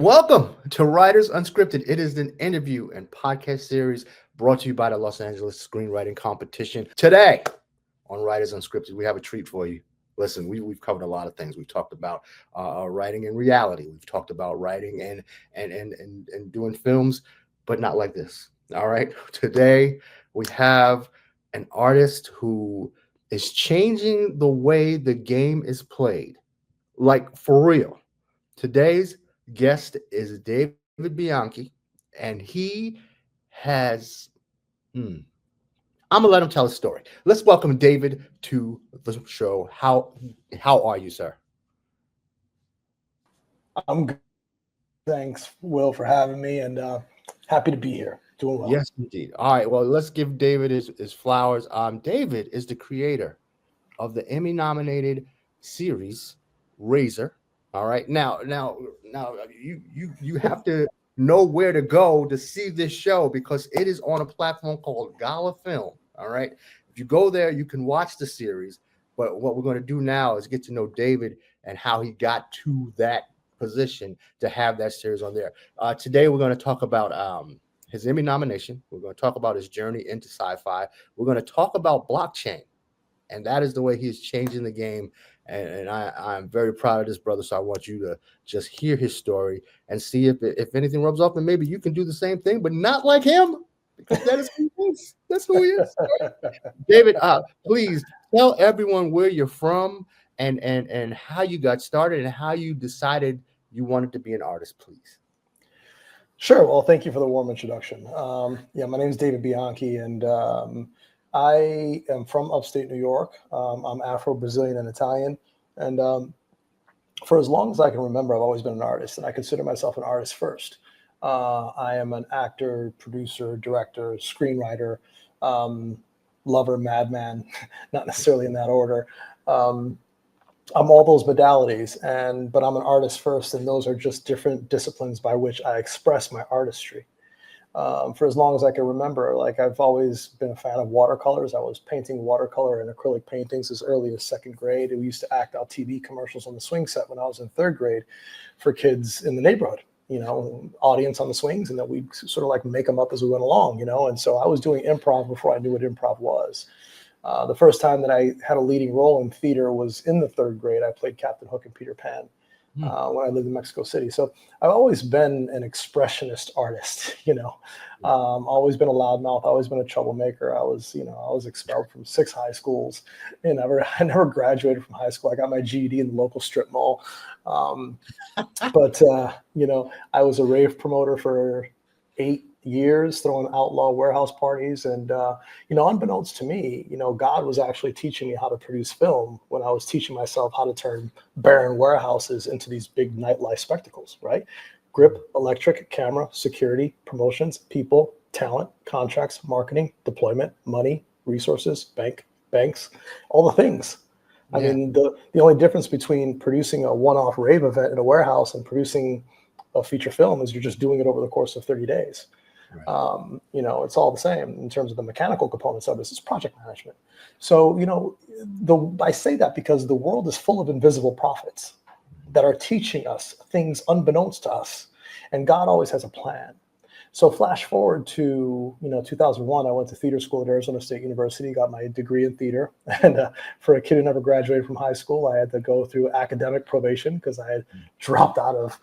Welcome to Writers Unscripted. It is an interview and podcast series brought to you by the Los Angeles Screenwriting Competition. Today on Writers Unscripted, we have a treat for you. Listen, we've covered a lot of things. We've talked about writing in reality. We've talked about writing and doing films, but not like this. All right. Today we have an artist who is changing the way the game is played, like for real. Today's guest is David Bianchi, and he has. I'm gonna let him tell his story. Let's welcome David to the show. How are you, sir? I'm good. Thanks, Will, for having me, and happy to be here. Doing well. Yes, indeed. All right. Well, let's give David his flowers. David is the creator of the Emmy-nominated series Razor. All right. Now, you have to know where to go to see this show because it is on a platform called Gala Film. All right. If you go there, you can watch the series. But what we're going to do now is get to know David and how he got to that position to have that series on there. Today, we're going to talk about his Emmy nomination. We're going to talk about his journey into sci-fi. We're going to talk about blockchain, and that is the way he's changing the game. And I'm very proud of this brother. So I want you to just hear his story and see if anything rubs off, and maybe you can do the same thing, but not like him, because that is who he is. That's who he is. David, please tell everyone where you're from and how you got started and how you decided you wanted to be an artist, please. Sure. Well, thank you for the warm introduction. My name is David Bianchi, and I am from upstate New York. I'm Afro-Brazilian and Italian, and for as long as I can remember, I've always been an artist, and I consider myself an artist first. I am an actor, producer, director, screenwriter, lover, madman, not necessarily in that order. I'm all those modalities, but I'm an artist first, and those are just different disciplines by which I express my artistry. For as long as I can remember, like I've always been a fan of watercolors. I was painting watercolor and acrylic paintings as early as second grade. We used to act out TV commercials on the swing set when I was in third grade for kids in the neighborhood, audience on the swings, and then we'd sort of like make them up as we went along, and so I was doing improv before I knew what improv was. The first time that I had a leading role in theater was in the third grade. I played Captain Hook and Peter Pan when I lived in Mexico City. So I've always been an expressionist artist, always been a loudmouth, always been a troublemaker. I was expelled from 6 high schools and I never graduated from high school. I got my GED in the local strip mall. But I was a rave promoter for 8 years, throwing outlaw warehouse parties. And, unbeknownst to me, God was actually teaching me how to produce film when I was teaching myself how to turn barren warehouses into these big nightlife spectacles, right? Grip, electric, camera, security, promotions, people, talent, contracts, marketing, deployment, money, resources, banks, all the things. Yeah. I mean, the only difference between producing a one-off rave event in a warehouse and producing a feature film is you're just doing it over the course of 30 days. Right. It's all the same in terms of the mechanical components of this. It's project management. So, I say that because the world is full of invisible prophets that are teaching us things unbeknownst to us. And God always has a plan. So flash forward to, 2001, I went to theater school at Arizona State University, got my degree in theater. And for a kid who never graduated from high school, I had to go through academic probation because I had dropped out of,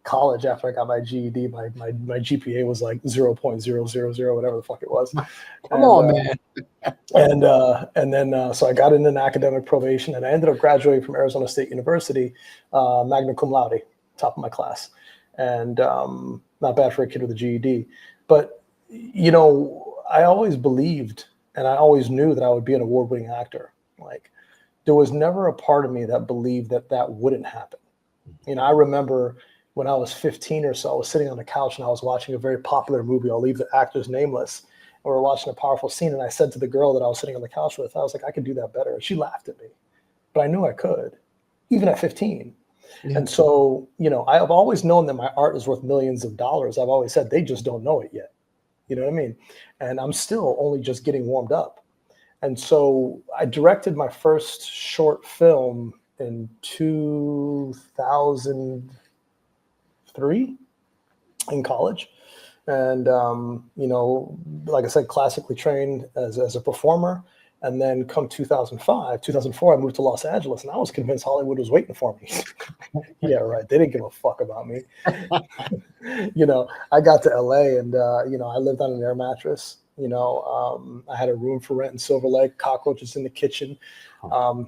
college after I got my GED. My GPA was like 0.000, whatever the fuck it was. Come on, man. And then so I got in an academic probation, and I ended up graduating from Arizona State University, magna cum laude, top of my class. And not bad for a kid with a GED. But, I always believed and I always knew that I would be an award-winning actor. Like, there was never a part of me that believed that that wouldn't happen. I remember when I was 15 or so, I was sitting on the couch and I was watching a very popular movie. I'll leave the actors nameless. And we were watching a powerful scene. And I said to the girl that I was sitting on the couch with, I was like, I could do that better. And she laughed at me, but I knew I could, even at 15. Yeah. And so, I've always known that my art is worth millions of dollars. I've always said they just don't know it yet. You know what I mean? And I'm still only just getting warmed up. And so I directed my first short film in 2003, 3 in college. And, like I said, classically trained as a performer. And then come 2004, I moved to Los Angeles, and I was convinced Hollywood was waiting for me. Yeah, right. They didn't give a fuck about me. I got to LA, and, I lived on an air mattress. I had a room for rent in Silver Lake, cockroaches in the kitchen. I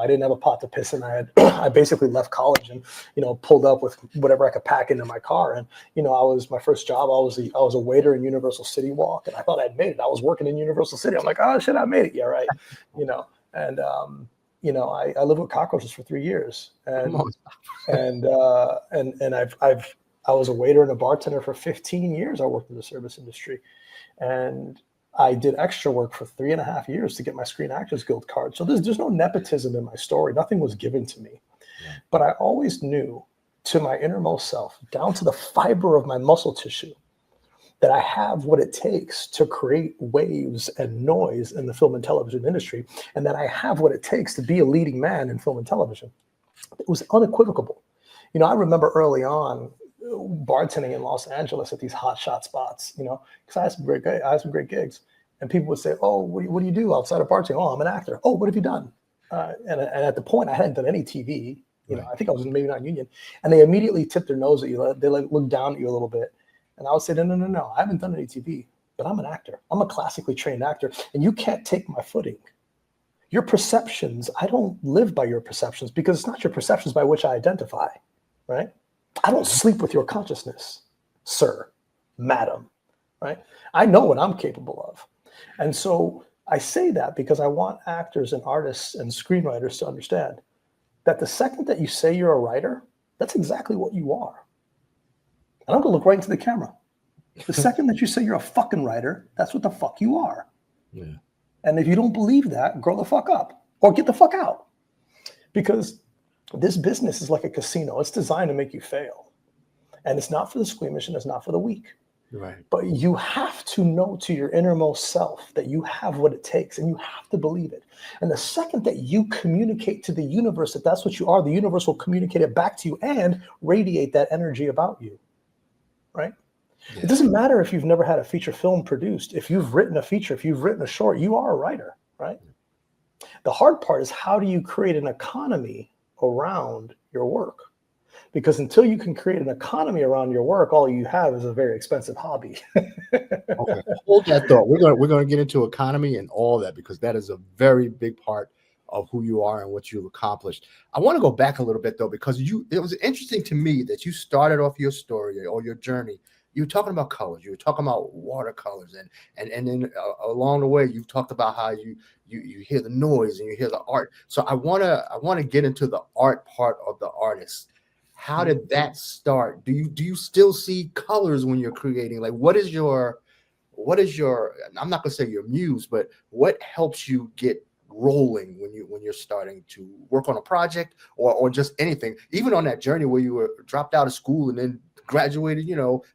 didn't have a pot to piss in. I basically left college and, pulled up with whatever I could pack into my car. And, my first job, I was a waiter in Universal City Walk, and I thought I'd made it. I was working in Universal City. I'm like, oh shit, I made it. Yeah, right. And, I lived with cockroaches for 3 years, and I was a waiter and a bartender for 15 years. I worked in the service industry, and I did extra work for 3.5 years to get my Screen Actors Guild card. So there's no nepotism in my story. Nothing was given to me. Yeah. But I always knew, to my innermost self, down to the fiber of my muscle tissue, that I have what it takes to create waves and noise in the film and television industry, and that I have what it takes to be a leading man in film and television. It was unequivocal. I remember early on bartending in Los Angeles at these hotshot spots, because I had some great gigs, and people would say, "Oh, what do you do outside of bartending?" "Oh, I'm an actor." "Oh, what have you done?" And at the point, I hadn't done any TV. Right. I think I was maybe not union, and they immediately tipped their nose at you. They look down at you a little bit, and I would say, "No, I haven't done any TV, but I'm an actor. I'm a classically trained actor, and you can't take my footing. Your perceptions, I don't live by your perceptions, because it's not your perceptions by which I identify, right? I don't sleep with your consciousness, sir, madam, right? I know what I'm capable of." And so I say that because I want actors and artists and screenwriters to understand that the second that you say you're a writer, that's exactly what you are. And I'm gonna look right into the camera. The second that you say you're a fucking writer, that's what the fuck you are. Yeah. And if you don't believe that, grow the fuck up or get the fuck out. Because this business is like a casino. It's designed to make you fail. And it's not for the squeamish, and it's not for the weak. Right. But you have to know to your innermost self that you have what it takes, and you have to believe it. And the second that you communicate to the universe that that's what you are, the universe will communicate it back to you and radiate that energy about you. Right? Yeah. It doesn't matter if you've never had a feature film produced. If you've written a feature, if you've written a short, you are a writer, right? The hard part is, how do you create an economy around your work? Because until you can create an economy around your work, all you have is a very expensive hobby. Okay, hold that thought. We're going to get into economy and all that, because that is a very big part of who you are and what you've accomplished. I want to go back a little bit though, because it was interesting to me that you started off your story or your journey. You were talking about colors. You were talking about watercolors, and then along the way, you talked about how you hear the noise and you hear the art. So I wanna get into the art part of the artist. How did that start? Do you still see colors when you're creating? Like, what is your? I'm not gonna say your muse, but what helps you get rolling when you're starting to work on a project or just anything, even on that journey where you were dropped out of school and then graduated,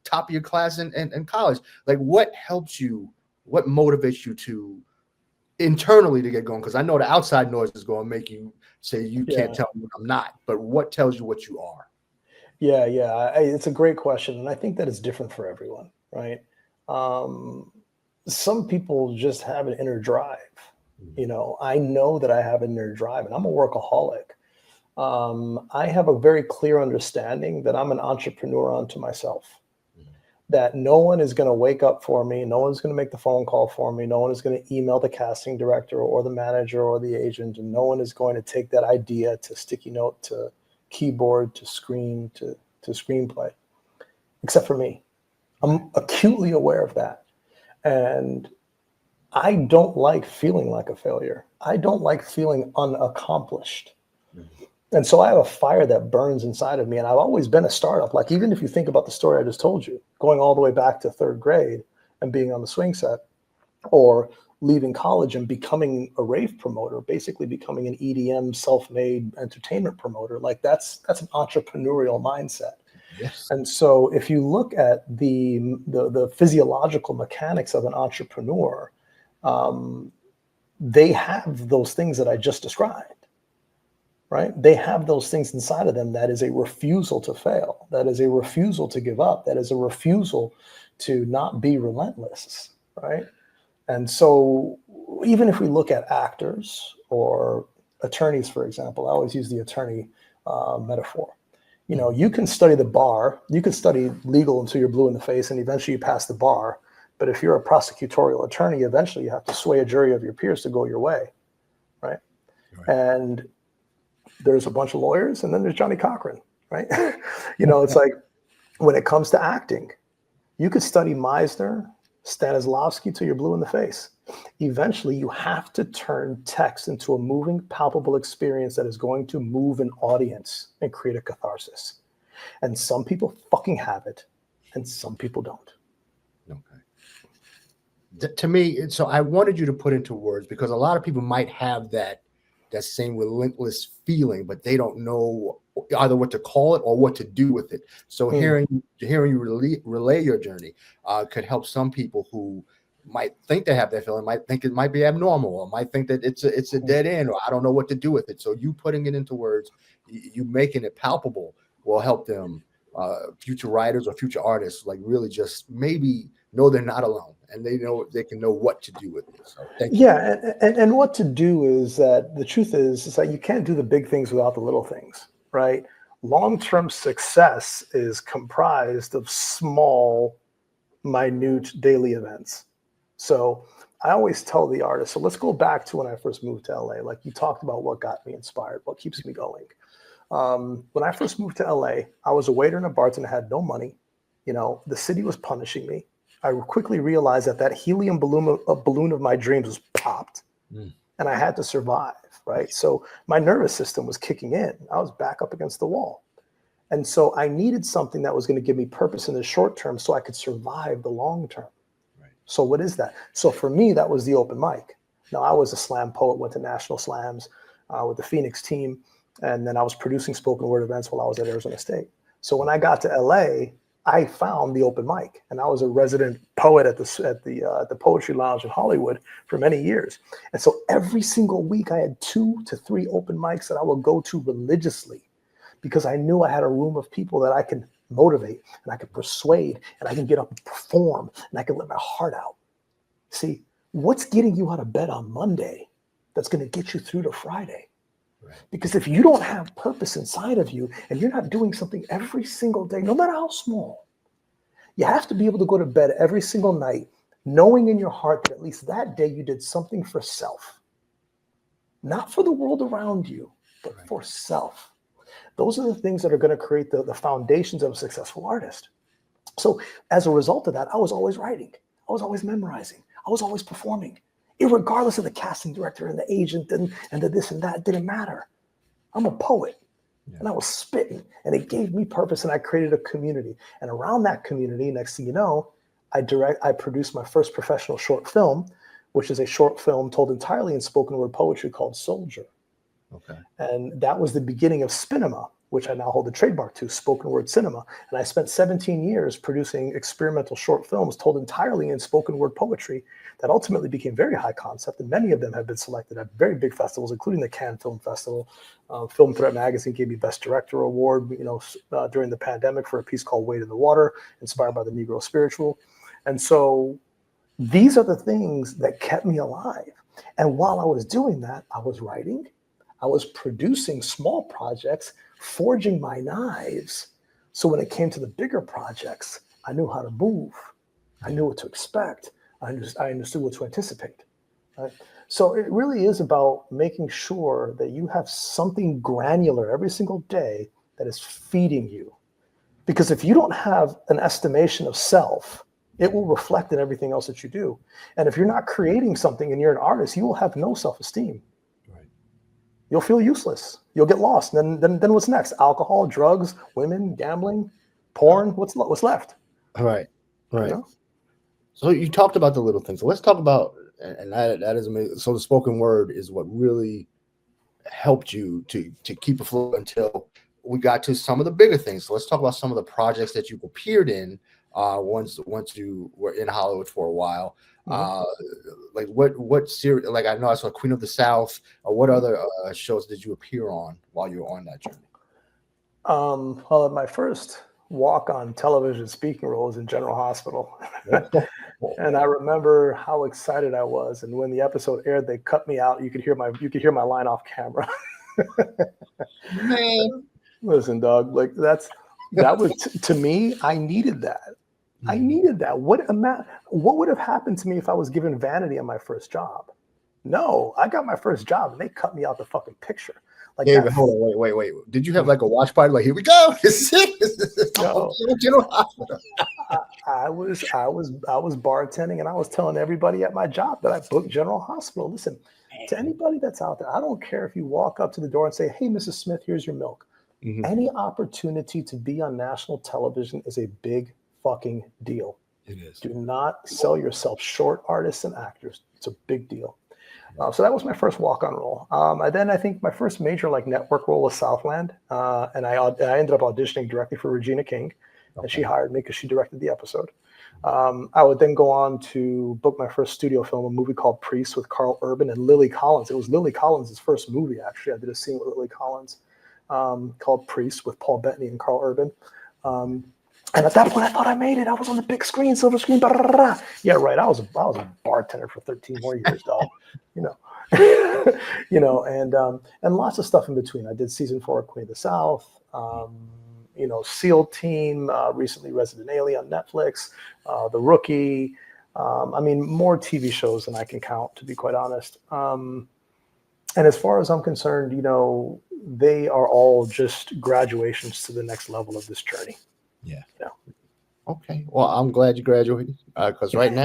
top of your class in college? Like, what helps you? What motivates you to internally to get going? Because I know the outside noise is going to make you say you can't tell me what I'm not, but what tells you what you are? Yeah. It's a great question, and I think that it's different for everyone, right? Some people just have an inner drive. I know that I have an inner drive, and I'm a workaholic. I have a very clear understanding that I'm an entrepreneur unto myself, that no one is going to wake up for me. No one's going to make the phone call for me. No one is going to email the casting director or the manager or the agent. And no one is going to take that idea to sticky note, to keyboard, to screen, to screenplay, except for me. I'm acutely aware of that. And I don't like feeling like a failure. I don't like feeling unaccomplished. And so I have a fire that burns inside of me. And I've always been a startup. Like, even if you think about the story I just told you, going all the way back to 3rd grade and being on the swing set, or leaving college and becoming a rave promoter, basically becoming an EDM self-made entertainment promoter, like that's an entrepreneurial mindset. Yes. And so if you look at the physiological mechanics of an entrepreneur, they have those things that I just described. right? They have those things inside of them that is a refusal to fail, that is a refusal to give up, that is a refusal to not be relentless, right? And so even if we look at actors or attorneys, for example, I always use the attorney metaphor. You know, you can study the bar, you can study legal until you're blue in the face, and eventually you pass the bar. But if you're a prosecutorial attorney, eventually you have to sway a jury of your peers to go your way, right? And there's a bunch of lawyers, and then there's Johnny Cochran, right? You know, it's like when it comes to acting, you could study Meisner, Stanislavski till you're blue in the face. Eventually, you have to turn text into a moving, palpable experience that is going to move an audience and create a catharsis. And some people fucking have it, and some people don't. Okay. To me, so I wanted you to put into words, because a lot of people might have that same relentless feeling, but they don't know either what to call it or what to do with it. So hearing you relay your journey could help some people who might think they have that feeling, might think it might be abnormal, or might think that it's a dead end, or I don't know what to do with it. So you putting it into words, you making it palpable, will help them, future writers or future artists, like really just maybe know they're not alone, and they can know what to do with it. So thank you. Yeah, and what to do is that the truth is that you can't do the big things without the little things, right? Long-term success is comprised of small, minute daily events. So I always tell the artist, so let's go back to when I first moved to LA. Like you talked about what got me inspired, what keeps me going. When I first moved to LA, I was a waiter and a bartender, had no money. You know, the city was punishing me. I quickly realized that helium balloon of my dreams was popped, and I had to survive, right? So my nervous system was kicking in. I was back up against the wall. And so I needed something that was going to give me purpose in the short term so I could survive the long term. Right. So what is that? So for me, that was the open mic. Now, I was a slam poet, went to national slams with the Phoenix team, and then I was producing spoken word events while I was at Arizona State. So when I got to LA, I found the open mic, and I was a resident poet at the Poetry Lounge in Hollywood for many years. And so every single week I had 2 to 3 open mics that I would go to religiously, because I knew I had a room of people that I could motivate and I could persuade and I can get up and perform and I can let my heart out. See, what's getting you out of bed on Monday that's going to get you through to Friday? Because if you don't have purpose inside of you and you're not doing something every single day, no matter how small, you have to be able to go to bed every single night knowing in your heart that at least that day you did something for self. Not for the world around you, but for self. Those are the things that are going to create the foundations of a successful artist. So as a result of that, I was always writing. I was always memorizing. I was always performing. Irregardless of the casting director and the agent and the this and that, it didn't matter. I'm a poet, and I was spitting, and it gave me purpose, and I created a community. And around that community, next thing you know, I produced my first professional short film, which is a short film told entirely in spoken word poetry called Soldier. Okay. And that was the beginning of Spinema, which I now hold the trademark to, spoken word cinema. And I spent 17 years producing experimental short films told entirely in spoken word poetry that ultimately became very high concept. And many of them have been selected at very big festivals, including the Cannes Film Festival. Film Threat Magazine gave me Best Director Award, during the pandemic for a piece called Wade in the Water, inspired by the Negro spiritual. And so these are the things that kept me alive. And while I was doing that, I was writing, I was producing small projects, forging my knives. So when it came to the bigger projects, I knew how to move. I knew what to expect. I understood what to anticipate. Right? So it really is about making sure that you have something granular every single day that is feeding you. Because if you don't have an estimation of self, it will reflect in everything else that you do. And if you're not creating something and you're an artist, you will have no self-esteem. You'll feel useless. You'll get lost. And then what's next? Alcohol, drugs, women, gambling, porn. What's left? Right. You know? So you talked about the little things. So let's talk about, and that is amazing. So the spoken word is what really helped you to keep afloat until we got to some of the bigger things. So let's talk about some of the projects that you appeared in once you were in Hollywood for a while. Like what series? Like I know I saw Queen of the South. Or what other shows did you appear on while you were on that journey? Well, my first walk on television speaking role was in General Hospital. And I remember how excited I was. And when the episode aired, they cut me out. You could hear my line off camera. Man, Listen, dog, like that was to me, I needed that. I needed that. What would have happened to me if I was given vanity on my first job? No, I got my first job and they cut me out the fucking picture. Like David, hold on, wait. Did you have like a watch party? Like, here we go. This is it. No. General Hospital. I was bartending and I was telling everybody at my job that I booked General Hospital. Listen, to anybody that's out there, I don't care if you walk up to the door and say, "Hey, Mrs. Smith, here's your milk." Any opportunity to be on national television is a big fucking deal. It is. Do not sell yourself short, artists and actors. It's a big deal. So that was my first walk-on role. And then I think my first major like network role was Southland, and I ended up auditioning directly for Regina King, and she hired me because she directed the episode. I would then go on to book my first studio film, a movie called Priest with Carl Urban and Lily Collins. It was Lily Collins' first movie, actually. I did a scene with Lily Collins called Priest with Paul Bettany and Carl Urban. And at that point, I thought I made it. I was on the big screen, silver screen. Blah, blah, blah. Yeah, right. I was a bartender for 13 more years, dog. And lots of stuff in between. I did season 4 of Queen of the South. SEAL Team, recently Resident Alien on Netflix, The Rookie. More TV shows than I can count, to be quite honest. And as far as I'm concerned, they are all just graduations to the next level of this journey. Yeah. Okay. Well, I'm glad you graduated because right now,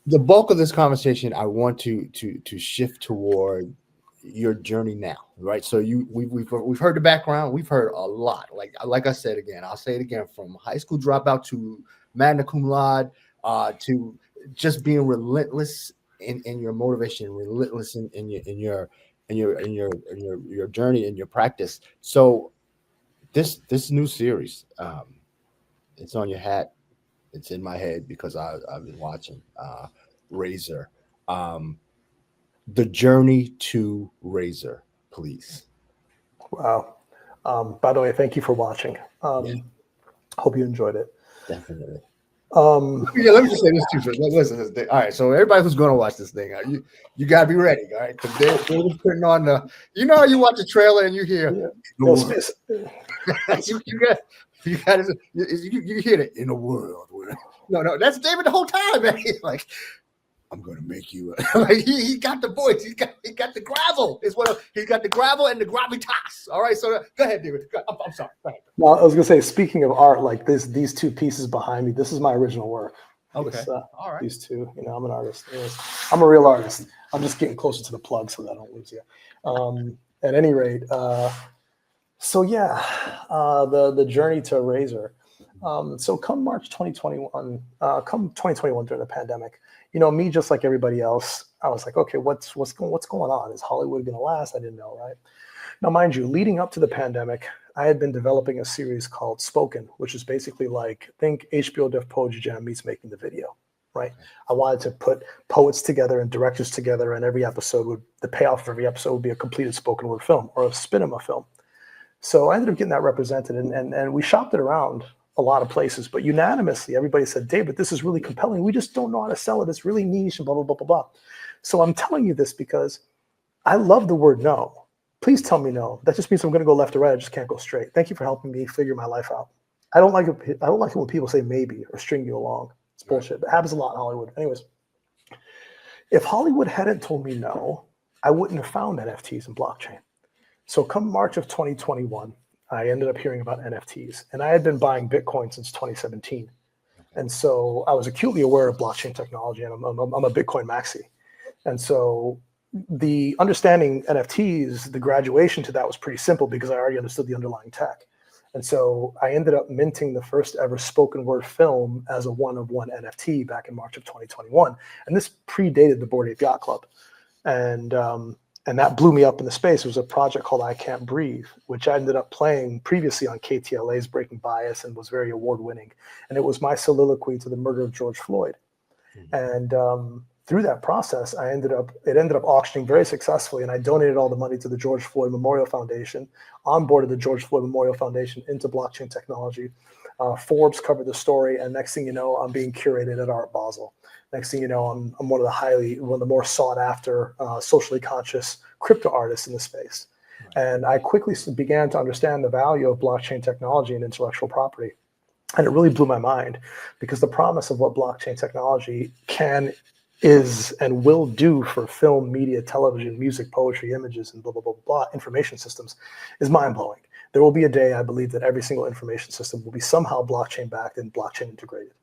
the bulk of this conversation, I want to shift toward your journey now, right? So we've heard the background, we've heard a lot. Like I said again, I'll say it again, from high school dropout to magna cum laude, to just being relentless in your motivation, relentless in your journey, in your practice. So this new series, it's on your hat. It's in my head because I've been watching Razor. The journey to Razor, please. Wow. By the way, thank you for watching. Hope you enjoyed it. Definitely. Let me just say this too. Listen to this thing. All right, so everybody who's going to watch this thing, you got to be ready, all right? Because they're putting on the, how you watch the trailer and you hear, you hear it in a world where, no, that's David the whole time, man. He's like, I'm gonna make you like he got the voice, he got the gravel. He's got the gravel and the gravitas. All right, so go ahead, David. I'm sorry. Go ahead. No, I was gonna say, speaking of art, like these two pieces behind me, this is my original work. Okay. All right. These two, I'm an artist. I'm a real artist. I'm just getting closer to the plug so that I don't lose you. At any rate, the journey to Razor. So come March 2021, during the pandemic, me, just like everybody else, I was like, okay, what's going on? Is Hollywood going to last? I didn't know, right? Now, mind you, leading up to the pandemic, I had been developing a series called Spoken, which is basically like, think HBO Def Poetry Jam meets making the video, right? I wanted to put poets together and directors together, and the payoff of every episode would be a completed spoken word film or a Spinema film. So I ended up getting that represented, and we shopped it around a lot of places, but unanimously, everybody said, David, this is really compelling. We just don't know how to sell it. It's really niche and blah, blah, blah, blah, blah. So I'm telling you this because I love the word no. Please tell me no. That just means I'm going to go left or right. I just can't go straight. Thank you for helping me figure my life out. I don't like it when people say maybe or string you along. It's bullshit. It happens a lot in Hollywood. Anyways, if Hollywood hadn't told me no, I wouldn't have found NFTs and blockchain. So come March of 2021, I ended up hearing about NFTs, and I had been buying Bitcoin since 2017. And so I was acutely aware of blockchain technology, and I'm a Bitcoin maxi. And so the understanding NFTs, the graduation to that was pretty simple because I already understood the underlying tech. And so I ended up minting the first ever spoken word film as a one-of-one NFT back in March of 2021. And this predated the Bored Ape Yacht Club. And that blew me up in the space. It was a project called I Can't Breathe, which I ended up playing previously on KTLA's Breaking Bias and was very award-winning. And it was my soliloquy to the murder of George Floyd. And through that process, it ended up auctioning very successfully, and I donated all the money to the George Floyd Memorial Foundation, onboarded the George Floyd Memorial Foundation into blockchain technology. Forbes covered the story, and next thing you know, I'm being curated at Art Basel. Next thing you know, I'm one of the more sought after, socially conscious crypto artists in the space. Right. And I quickly began to understand the value of blockchain technology and intellectual property. And it really blew my mind, because the promise of what blockchain technology is and will do for film, media, television, music, poetry, images, and blah, blah, blah, blah, information systems is mind-blowing. There will be a day, I believe, that every single information system will be somehow blockchain backed and blockchain integrated.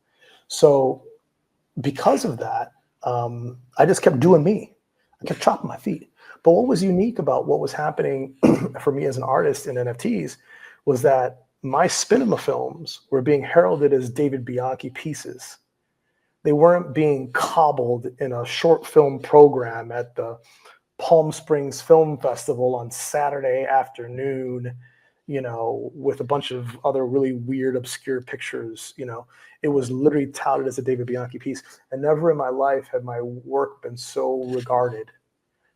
So because of that, I just kept doing me. I kept chopping my feet. But what was unique about what was happening for me as an artist in NFTs was that my Spinema films were being heralded as David Bianchi pieces. They weren't being cobbled in a short film program at the Palm Springs Film Festival on Saturday afternoon, with a bunch of other really weird, obscure pictures. It was literally touted as a David Bianchi piece. And never in my life had my work been so regarded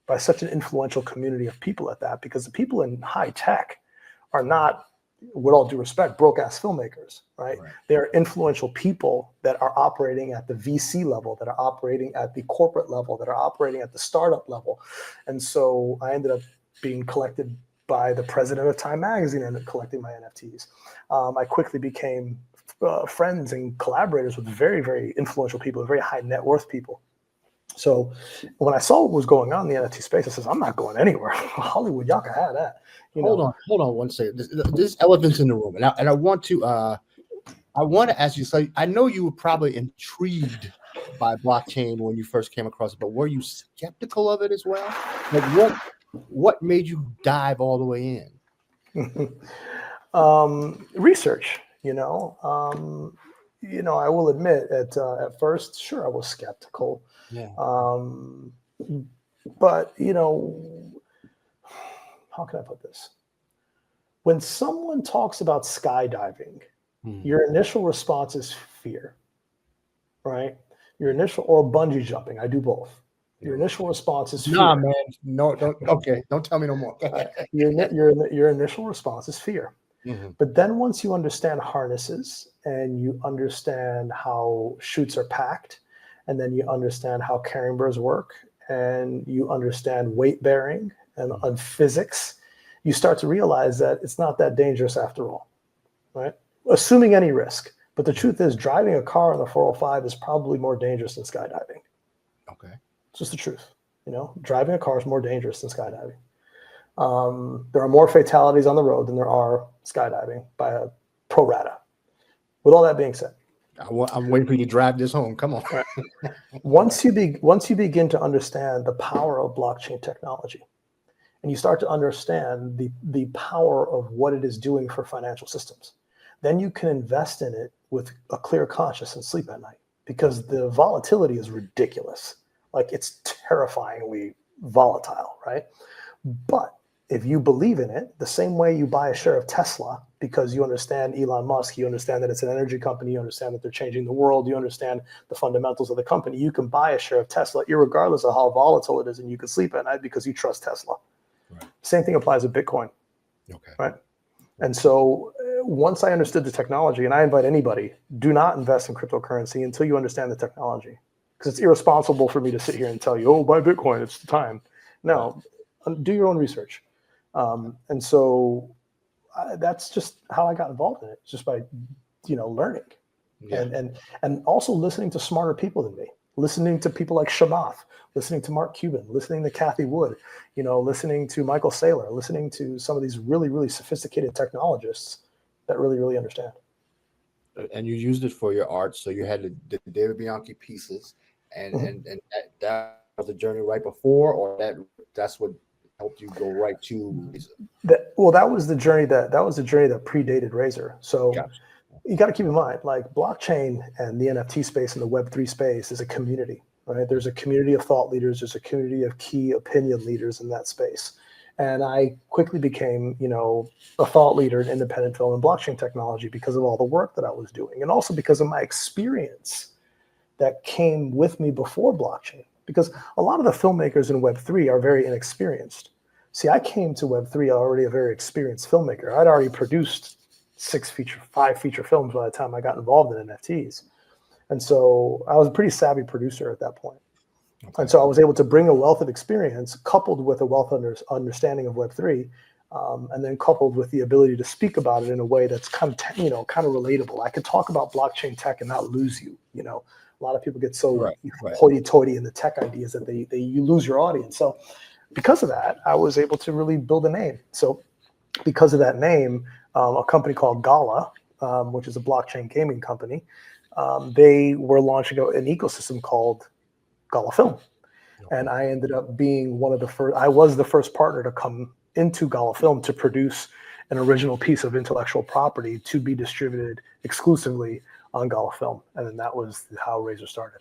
by such an influential community of people at that, because the people in high tech are not, with all due respect, broke-ass filmmakers, right? They're influential people that are operating at the VC level, that are operating at the corporate level, that are operating at the startup level. And so I ended up being collected by the president of Time Magazine and collecting my NFTs. I quickly became friends and collaborators with very, very influential people, very high net worth people. So when I saw what was going on in the NFT space, I said, I'm not going anywhere. Hollywood, y'all can have that. Hold on one second. This elephant's in the room, and I want to ask you. So I know you were probably intrigued by blockchain when you first came across it, but were you skeptical of it as well? Like what made you dive all the way in? Research. I will admit at first, sure, I was skeptical. Yeah. But how can I put this? When someone talks about skydiving, your initial response is fear, right? Your initial, or bungee jumping. I do both. Your initial response is fear. Nah, man. No, don't. Okay, don't tell me no more. Your initial response is fear. Mm-hmm. But then once you understand harnesses and you understand how chutes are packed, and then you understand how carrying birds work, and you understand weight bearing and physics, you start to realize that it's not that dangerous after all, right? Assuming any risk. But the truth is, driving a car on the 405 is probably more dangerous than skydiving. Okay. It's just the truth. Driving a car is more dangerous than skydiving. There are more fatalities on the road than there are skydiving by a pro rata. With all that being said, I'm waiting for you to drive this home. Come on. Right. Once you begin to understand the power of blockchain technology, and you start to understand the power of what it is doing for financial systems, then you can invest in it with a clear conscience and sleep at night, because the volatility is ridiculous. Like, it's terrifyingly volatile, right? But if you believe in it, the same way you buy a share of Tesla because you understand Elon Musk, you understand that it's an energy company, you understand that they're changing the world, you understand the fundamentals of the company, you can buy a share of Tesla irregardless of how volatile it is, and you can sleep at night because you trust Tesla. Right. Same thing applies with Bitcoin. Okay. Right. And so once I understood the technology, and I invite anybody, do not invest in cryptocurrency until you understand the technology, because it's irresponsible for me to sit here and tell you, oh, buy Bitcoin, it's the time. No, do your own research. And so that's just how I got involved in it, just by, learning, and also listening to smarter people than me, listening to people like Shamath, listening to Mark Cuban, listening to Kathy Wood, listening to Michael Saylor, listening to some of these really, really sophisticated technologists that really, really understand. And you used it for your art. So you had the David Bianchi pieces, and that was the journey right before, or that's what helped you go right to that was the journey that predated Razor. So gotcha. You got to keep in mind, like, blockchain and the NFT space and the Web3 space is a community, right? There's a community of thought leaders, there's a community of key opinion leaders in that space. And I quickly became, a thought leader in independent film and blockchain technology because of all the work that I was doing, and also because of my experience that came with me before blockchain, because a lot of the filmmakers in Web3 are very inexperienced. See, I came to Web3 already a very experienced filmmaker. I'd already produced 5 feature films by the time I got involved in NFTs. And so I was a pretty savvy producer at that point. Okay. And so I was able to bring a wealth of experience coupled with a wealth of understanding of Web3, and then coupled with the ability to speak about it in a way that's kind of relatable. I could talk about blockchain tech and not lose you. A lot of people get so hoity-toity in the tech ideas that you lose your audience. So because of that, I was able to really build a name. So because of that name, a company called Gala, which is a blockchain gaming company, they were launching an ecosystem called Gala Film. And I ended up being I was the first partner to come into Gala Film to produce an original piece of intellectual property to be distributed exclusively on Gala Film. And then that was how Razor started.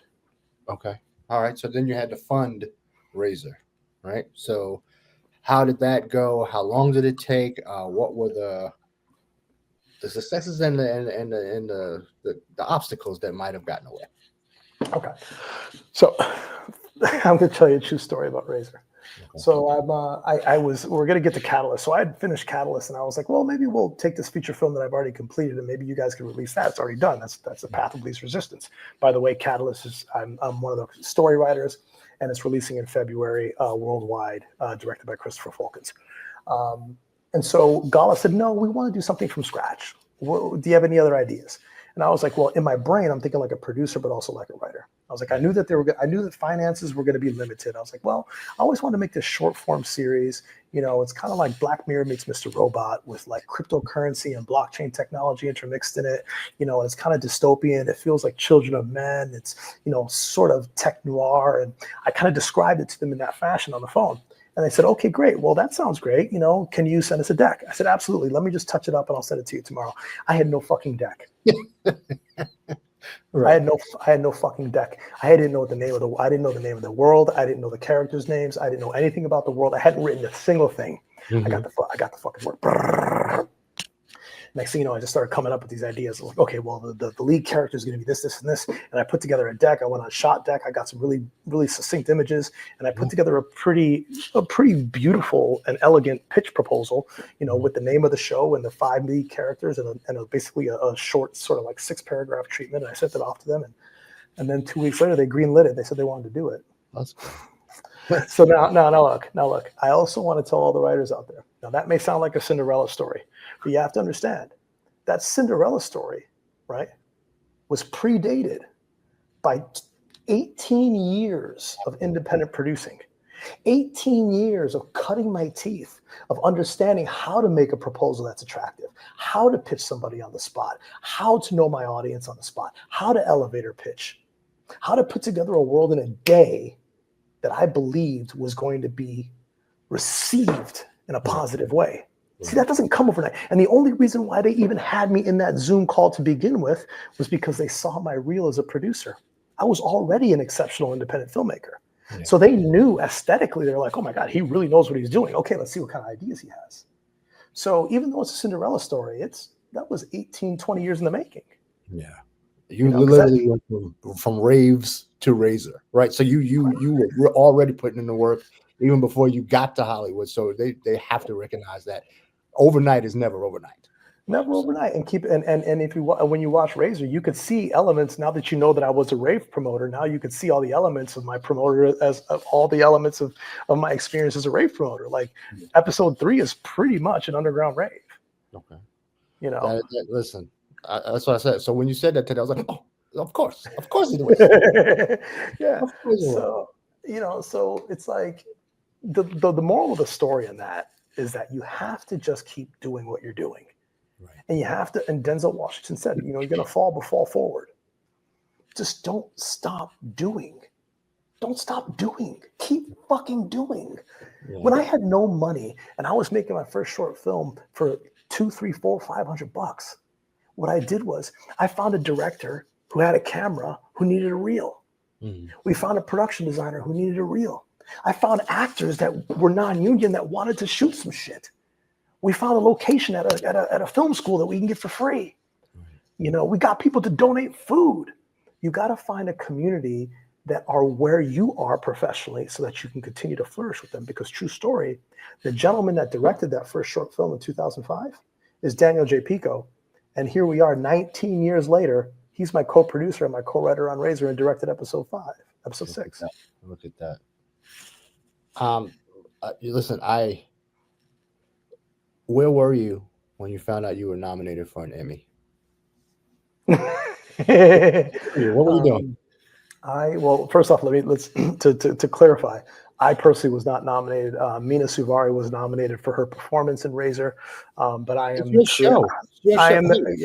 Okay. All right. So then you had to fund Razor, right? So how did that go? How long did it take? What were the successes and the obstacles that might have gotten away? Okay. So I'm going to tell you a true story about Razor. Okay. So we're going to get to Catalyst. So I had finished Catalyst and I was like, well, maybe we'll take this feature film that I've already completed and maybe you guys can release that. It's already done. That's the Path of Least Resistance. By the way, Catalyst is, I'm one of the story writers and it's releasing in February worldwide, directed by Christopher Falkins. And so Gala said, no, we want to do something from scratch. Do you have any other ideas? And I was like, well, in my brain, I'm thinking like a producer, but also like a writer. I was like, I knew that finances were going to be limited. I was like, well, I always wanted to make this short form series. It's kind of like Black Mirror meets Mr. Robot with like cryptocurrency and blockchain technology intermixed in it. And it's kind of dystopian. It feels like Children of Men. It's, sort of tech noir. And I kind of described it to them in that fashion on the phone. And they said, okay, great. Well, that sounds great. Can you send us a deck? I said, absolutely. Let me just touch it up and I'll send it to you tomorrow. I had no fucking deck. Right. I had no fucking deck. I didn't know the name of the world. I didn't know the characters' names. I didn't know anything about the world. I hadn't written a single thing. Mm-hmm. I got the fucking word. Next thing you know, I just started coming up with these ideas. Like, okay, well, the lead character is going to be this, this, and this. And I put together a deck. I went on Shot Deck. I got some really, really succinct images. And I put together a pretty beautiful and elegant pitch proposal, with the name of the show and the 5 lead characters and basically a short sort of like 6-paragraph treatment. And I sent it off to them. And then 2 weeks later, they greenlit it. They said they wanted to do it. That's cool. So now look, I also want to tell all the writers out there. Now that may sound like a Cinderella story, but you have to understand that Cinderella story, right, was predated by 18 years of independent producing, 18 years of cutting my teeth, of understanding how to make a proposal that's attractive, how to pitch somebody on the spot, how to know my audience on the spot, how to elevator pitch, how to put together a world in a day that I believed was going to be received in a positive way. See, that doesn't come overnight. And the only reason why they even had me in that Zoom call to begin with was because they saw my reel as a producer. I was already an exceptional independent filmmaker. Yeah. So they knew aesthetically, they're like, oh my God, he really knows what he's doing. Okay, let's see what kind of ideas he has. So even though it's a Cinderella story, that was 18, 20 years in the making. Yeah. You literally went from raves to Razor, right? So you were already putting in the work even before you got to Hollywood. So they have to recognize that overnight is never overnight. Never overnight. And if when you watch Razor, you could see elements. Now that you know that I was a rave promoter, now you could see all the elements of my promoter all the elements of my experience as a rave promoter. Like episode 3 is pretty much an underground rave. Okay. Listen. That's what I said. So when you said that today, I was like, oh, of course it was. Yeah. Of course so it's like the moral of the story in that is that you have to just keep doing what you're doing. Right. And you have to, and Denzel Washington said, you're going to fall, but fall forward. Just don't stop doing. Don't stop doing. Keep fucking doing. Yeah. When I had no money and I was making my first short film for $200, $300, $400, $500, what I did was I found a director who had a camera who needed a reel. Mm-hmm. We found a production designer who needed a reel. I found actors that were non-union that wanted to shoot some shit. We found a location at a film school that we can get for free. Right. We got people to donate food. you got to find a community that are where you are professionally so that you can continue to flourish with them. Because true story, the gentleman that directed that first short film in 2005 is Daniel J. Pico. And here we are 19 years later. He's my co-producer and my co-writer on Razor and directed episode 6. Look at that. Listen, where were you when you found out you were nominated for an Emmy? What were you doing? Well, first off, let's to clarify. I personally was not nominated. Mina Suvari was nominated for her performance in Razor, but I am your show. Yeah,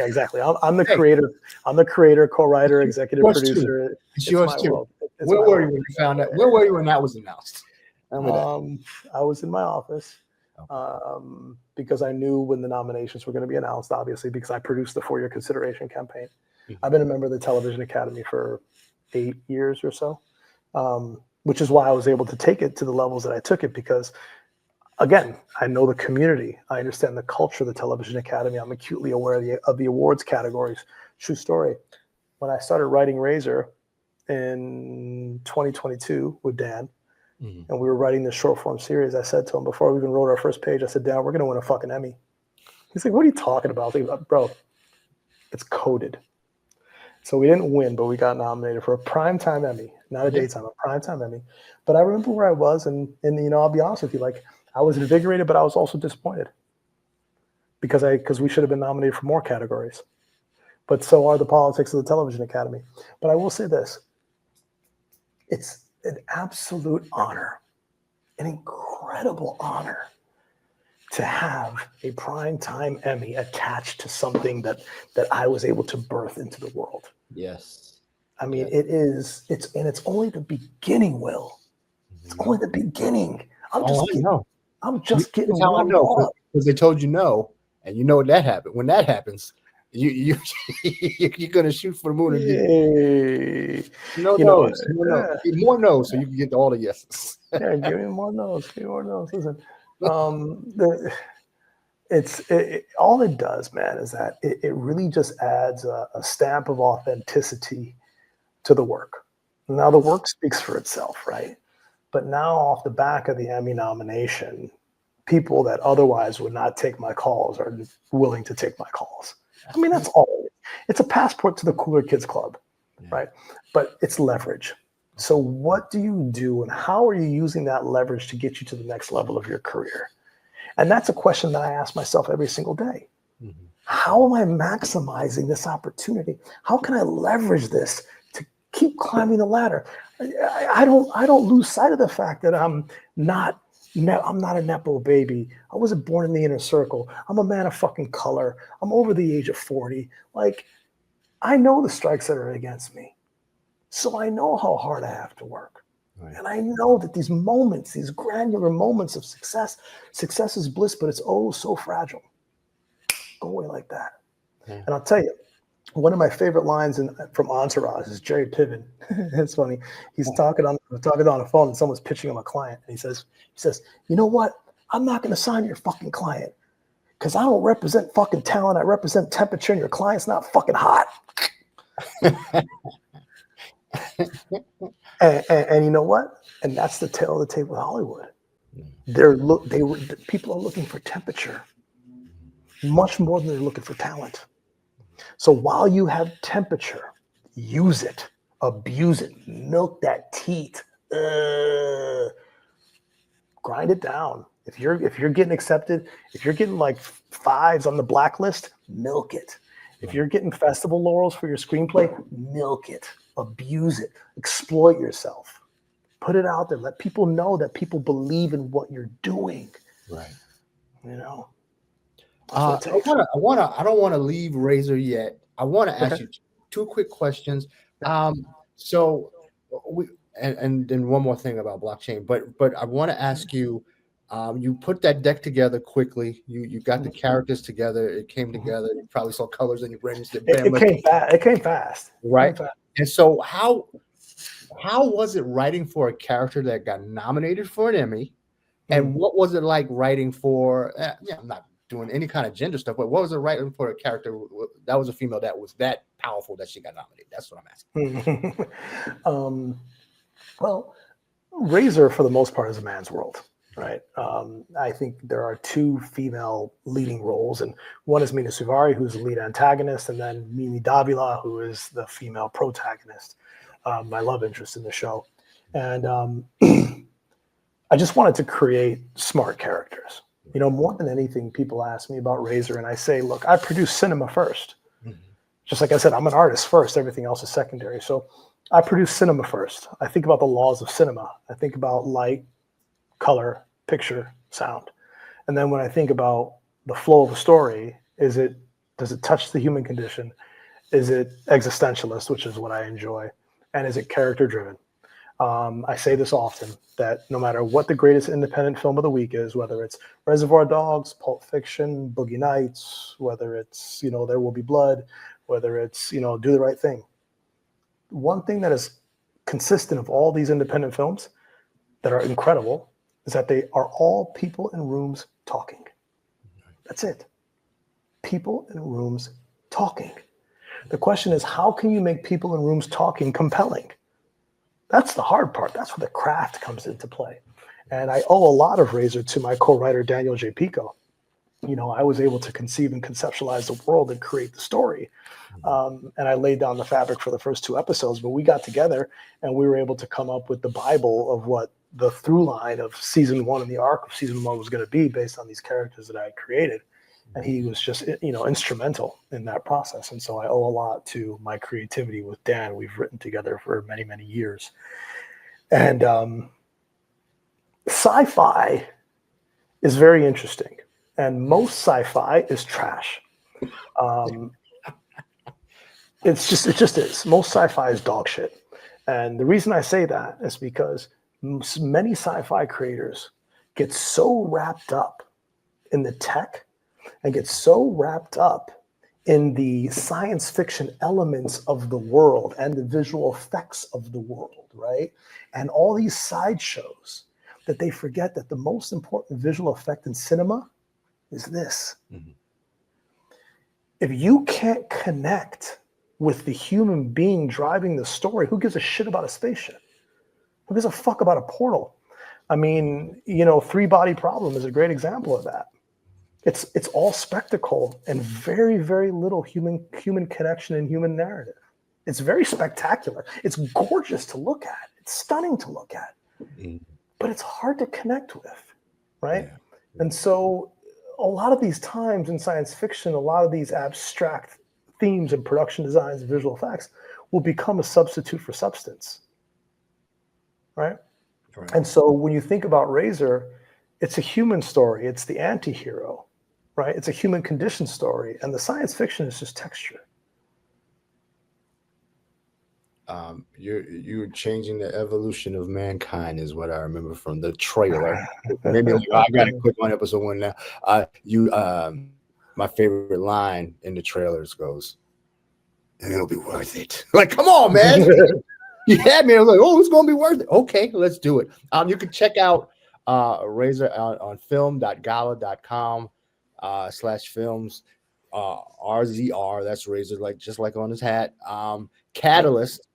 exactly. I'm the creator. I'm the creator, co-writer, executive producer. It's yours too. Where were you when you found out? Where were you when that was announced? I was in my office because I knew when the nominations were going to be announced. Obviously, because I produced the For Your Consideration campaign. I've been a member of the Television Academy for 8 years or so, which is why I was able to take it to the levels that I took it, because, again, I know the community. I understand the culture of the Television Academy. I'm acutely aware of the awards categories. True story. When I started writing Razor in 2022 with Dan, and we were writing this short form series, I said to him before we even wrote our first page, I said, Dan, we're going to win a fucking Emmy. He's like, what are you talking about? I was like, bro, it's coded. So we didn't win, but we got nominated for a primetime Emmy, not a daytime, a primetime Emmy. But I remember where I was, and I'll be honest with you, like, I was invigorated, but I was also disappointed because we should have been nominated for more categories. But so are the politics of the Television Academy. But I will say this: it's an absolute honor, an incredible honor, to have a primetime Emmy attached to something that I was able to birth into the world. Yes. I mean, it's only the beginning, Will. It's only the beginning. I'm just getting warmed up. Because they told you no, and you know what that happened. When that happens, you're gonna shoot for the moon and more no's, so you can get all the yeses. Yeah, give me more no's. Give me more no's. Listen. All it does, man, is that it really just adds a stamp of authenticity to the work. Now the work speaks for itself, right? But now off the back of the Emmy nomination, people that otherwise would not take my calls are willing to take my calls. I mean, that's all. It's a passport to the Cooler Kids Club, right? But it's leverage. So what do you do, and how are you using that leverage to get you to the next level of your career? And that's a question that I ask myself every single day. How am I maximizing this opportunity? How can I leverage this to keep climbing the ladder? I don't lose sight of the fact that I'm not a Nepo baby. I wasn't born in the inner circle. I'm a man of fucking color. I'm over the age of 40. Like, I know the strikes that are against me. So I know how hard I have to work. Right. And I know that these moments, these granular moments of success is bliss, but it's oh so fragile. Go away like that. Yeah. And I'll tell you, one of my favorite lines from Entourage is Jerry Piven. It's funny. He's talking on the phone, and someone's pitching him a client, and he says, you know what? I'm not going to sign your fucking client because I don't represent fucking talent. I represent temperature, and your client's not fucking hot. And you know what? And that's the tale of the tape with Hollywood. People are looking for temperature much more than they're looking for talent. So while you have temperature, use it, abuse it, milk that teat, grind it down. If you're getting accepted, if you're getting like 5s on the blacklist, milk it. If you're getting festival laurels for your screenplay, milk it, abuse it, exploit yourself, put it out there. Let people know that people believe in what you're doing. Right. You know. I don't want to leave Razor yet. I want to ask you 2 quick questions. So we and then one more thing about blockchain, but I want to ask you. You put that deck together quickly. You got the characters together. It came together. You probably saw colors in your brain. It came fast. Right. And so how was it writing for a character that got nominated for an Emmy? And what was it like writing for? I'm not doing any kind of gender stuff, but what was it writing for a character that was a female that was that powerful that she got nominated? That's what I'm asking. Well, Razor, for the most part, is a man's world, right? I think there are two female leading roles, and one is Mina Suvari, who's the lead antagonist, and then Mimi Davila, who is the female protagonist, my love interest in the show. And I just wanted to create smart characters. You know, more than anything, people ask me about Razor, and I say, look, I produce cinema first. Just like I said, I'm an artist first. Everything else is secondary. So I produce cinema first. I think about the laws of cinema. I think about light, color, picture, sound. And then when I think about the flow of a story, does it touch the human condition? Is it existentialist, which is what I enjoy? And is it character driven? I say this often, that no matter what the greatest independent film of the week is, whether it's Reservoir Dogs, Pulp Fiction, Boogie Nights, whether it's, you know, There Will Be Blood, whether it's, you know, Do the Right Thing. One thing that is consistent of all these independent films that are incredible is that they are all people in rooms talking. That's it. People in rooms talking. The question is, how can you make people in rooms talking compelling? That's the hard part. That's where the craft comes into play. And I owe a lot of Razor to my co-writer, Daniel J. Pico. You know, I was able to conceive and conceptualize the world and create the story. And I laid down the fabric for the first 2 episodes, but we got together and we were able to come up with the Bible of what the through line of season 1 and the arc of season 1 was going to be based on these characters that I had created. And he was just, you know, instrumental in that process. And so I owe a lot to my creativity with Dan. We've written together for many, many years. And sci-fi is very interesting. And most sci-fi is trash. It just is. Most sci-fi is dog shit. And the reason I say that is because many sci-fi creators get so wrapped up in the tech and get so wrapped up in the science fiction elements of the world and the visual effects of the world, right? And all these sideshows that they forget that the most important visual effect in cinema is this. If you can't connect with the human being driving the story, who gives a shit about a spaceship? Who gives a fuck about a portal? I mean, you know, Three Body Problem is a great example of that. It's all spectacle and very, very little human connection and human narrative. It's very spectacular. It's gorgeous to look at. It's stunning to look at. But it's hard to connect with, right? Yeah. And so a lot of these times in science fiction, a lot of these abstract themes and production designs and visual effects will become a substitute for substance, right? And so when you think about Razor, it's a human story. It's the anti-hero, right? It's a human condition story. And the science fiction is just texture. You're changing the evolution of mankind is what I remember from the trailer. Maybe I got to click on episode 1 now. My favorite line in the trailers goes, "And it'll be worth it." Like, come on, man. You had me. I was like, oh, it's going to be worth it. Okay, let's do it. You can check out Razor on film.gala.com /films. RZR, that's Razor, like just like on his hat. Catalyst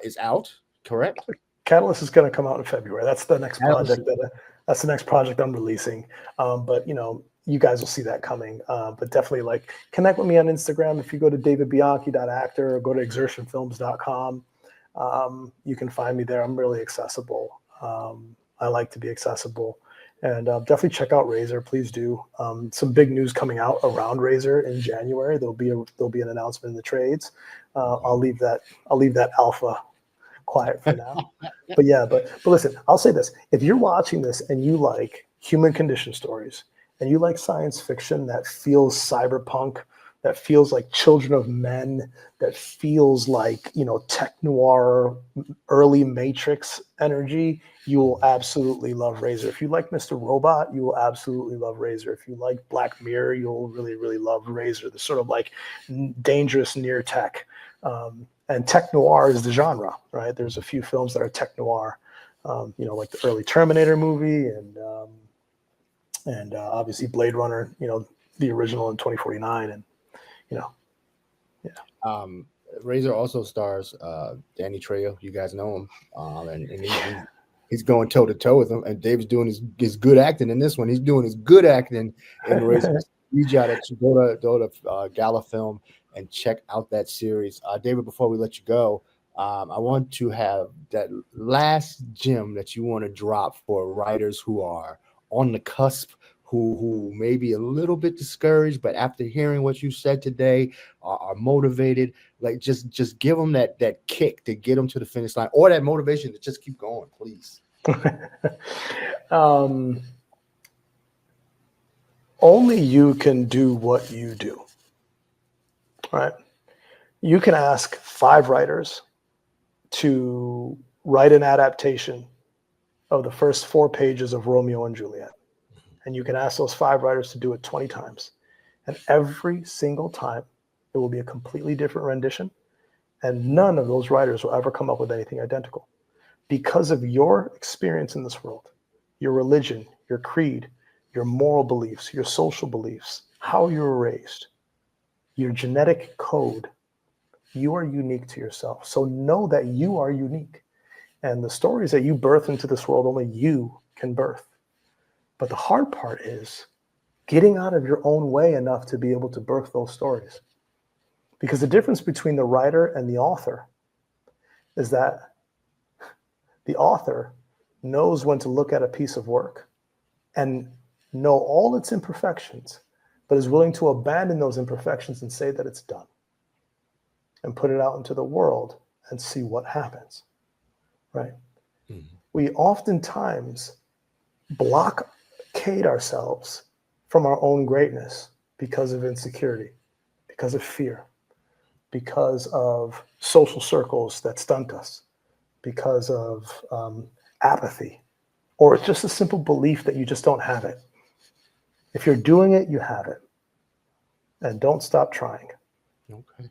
is out, correct? Catalyst is going to come out in February. That's the next project that's the next project I'm releasing. But you know, you guys will see that coming. But definitely, like, connect with me on Instagram. If you go to davidbianchi.actor or go to exertionfilms.com, you can find me there. I'm really accessible. I like to be accessible. And definitely check out Razor. Please do. Some big news coming out around Razor in January. There'll be an announcement in the trades. I'll leave that alpha quiet for now. But yeah, but listen, I'll say this: if you're watching this and you like human condition stories and you like science fiction that feels cyberpunk, that feels like Children of Men, that feels like, you know, tech noir, early Matrix energy, you will absolutely love Razor. If you like Mr. Robot, you will absolutely love Razor. If you like Black Mirror, you'll really, really love Razor. The sort of like dangerous near tech. And tech noir is the genre, right? There's a few films that are tech noir, you know, like the early Terminator movie and obviously Blade Runner, you know, the original in 2049, and Razor also stars Danny Trejo. You guys know him, and he's going toe to toe with him. And Dave's doing his good acting in this one. He's doing his good acting in Razor. Need y'all to go to Gala Film and check out that series. David, before we let you go, I want to have that last gem that you want to drop for writers who are on the cusp, who may be a little bit discouraged, but after hearing what you said today, are motivated. Like just give them that kick to get them to the finish line, or that motivation to just keep going, please. Only you can do what you do, right? You can ask 5 writers to write an adaptation of the first 4 pages of Romeo and Juliet. And you can ask those 5 writers to do it 20 times. And every single time, it will be a completely different rendition. And none of those writers will ever come up with anything identical. Because of your experience in this world, your religion, your creed, your moral beliefs, your social beliefs, how you were raised, your genetic code, you are unique to yourself. So know that you are unique. And the stories that you birth into this world, only you can birth. But the hard part is getting out of your own way enough to be able to birth those stories. Because the difference between the writer and the author is that the author knows when to look at a piece of work and know all its imperfections, but is willing to abandon those imperfections and say that it's done and put it out into the world and see what happens, right? Mm-hmm. We oftentimes blockade ourselves from our own greatness because of insecurity, because of fear, because of social circles that stunt us, because of apathy, or it's just a simple belief that you just don't have it. If you're doing it, you have it. And don't stop trying. Okay.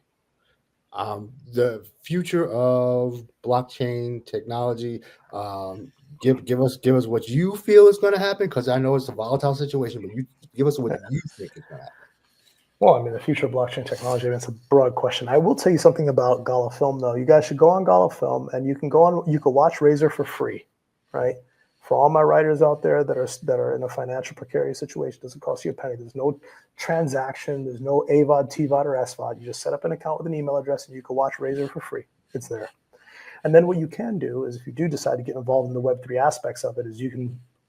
The future of blockchain technology, give us what you feel is going to happen, because I know it's a volatile situation, but you give us what you think is going to happen. Well, I mean, the future of blockchain technology, that's a broad question. I will tell you something about Gala Film, though. You guys should go on Gala Film, and you can watch Razor for free, right? For all my writers out there that are in a financial precarious situation, it doesn't cost you a penny. There's no transaction. There's no AVOD, TVOD, or SVOD. You just set up an account with an email address, and you can watch Razor for free. It's there. And then what you can do is, if you do decide to get involved in the Web3 aspects of it, is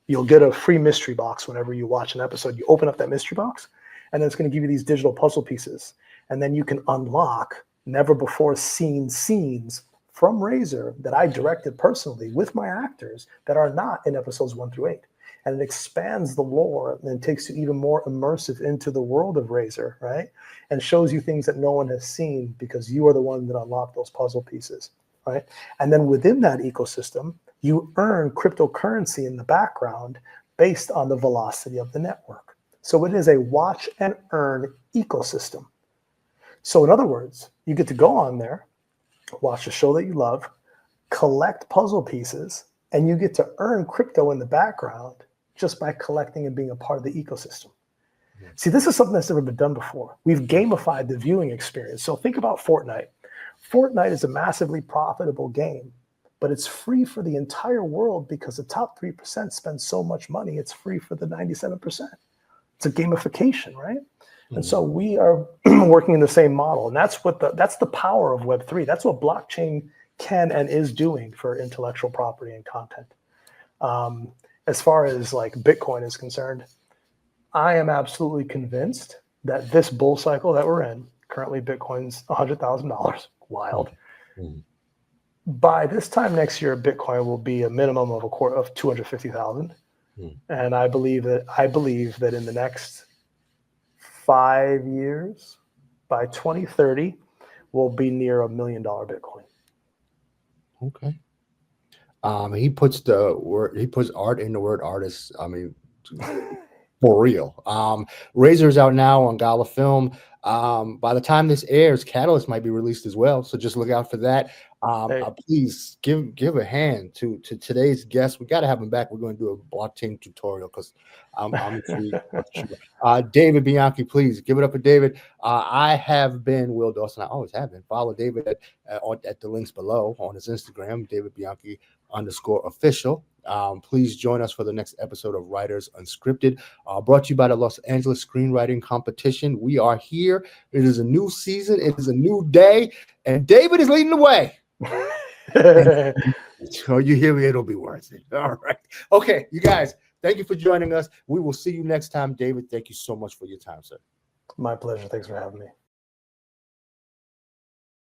you'll get a free mystery box whenever you watch an episode. You open up that mystery box, and then it's going to give you these digital puzzle pieces. And then you can unlock never before seen scenes from Razor that I directed personally with my actors that are not in episodes 1 through 8. And it expands the lore and takes you even more immersive into the world of Razor, right? And shows you things that no one has seen because you are the one that unlocked those puzzle pieces, right? And then within that ecosystem, you earn cryptocurrency in the background based on the velocity of the network. So it is a watch and earn ecosystem. So in other words, you get to go on there, watch a show that you love, collect puzzle pieces, and you get to earn crypto in the background just by collecting and being a part of the ecosystem. Mm-hmm. See, this is something that's never been done before. We've gamified the viewing experience. So think about Fortnite. Fortnite is a massively profitable game, but it's free for the entire world because the top 3% spend so much money, it's free for the 97%. It's a gamification, right? Mm-hmm. And so we are working in the same model. And that's the power of Web3. That's what blockchain can and is doing for intellectual property and content. As far as like Bitcoin is concerned, I am absolutely convinced that this bull cycle that we're in, currently Bitcoin's $100,000, wild. Mm-hmm. By this time next year, Bitcoin will be a minimum of of 250,000. And I believe that in the next 5 years, by 2030, we'll be near $1 million Bitcoin. Okay. He puts art in the word artist. I mean, for real. Razor's out now on Gala Film. By the time this airs, Catalyst might be released as well. So just look out for that. Hey. Please give a hand to today's guest. We got to have him back. We're going to do a blockchain tutorial because I'm intrigued. David Bianchi, please give it up for David. I have been Will Dawson. I always have been. Follow David at the links below on his Instagram, David Bianchi _official. Please join us for the next episode of Writers Unscripted, brought to you by the Los Angeles Screenwriting Competition. We are here. It is a new season. It is a new day, and David is leading the way. So you hear me, it'll be worth it. All right. Okay, you guys, thank you for joining us. We will see you next time. David, thank you so much for your time, sir. My pleasure. Thanks for having me.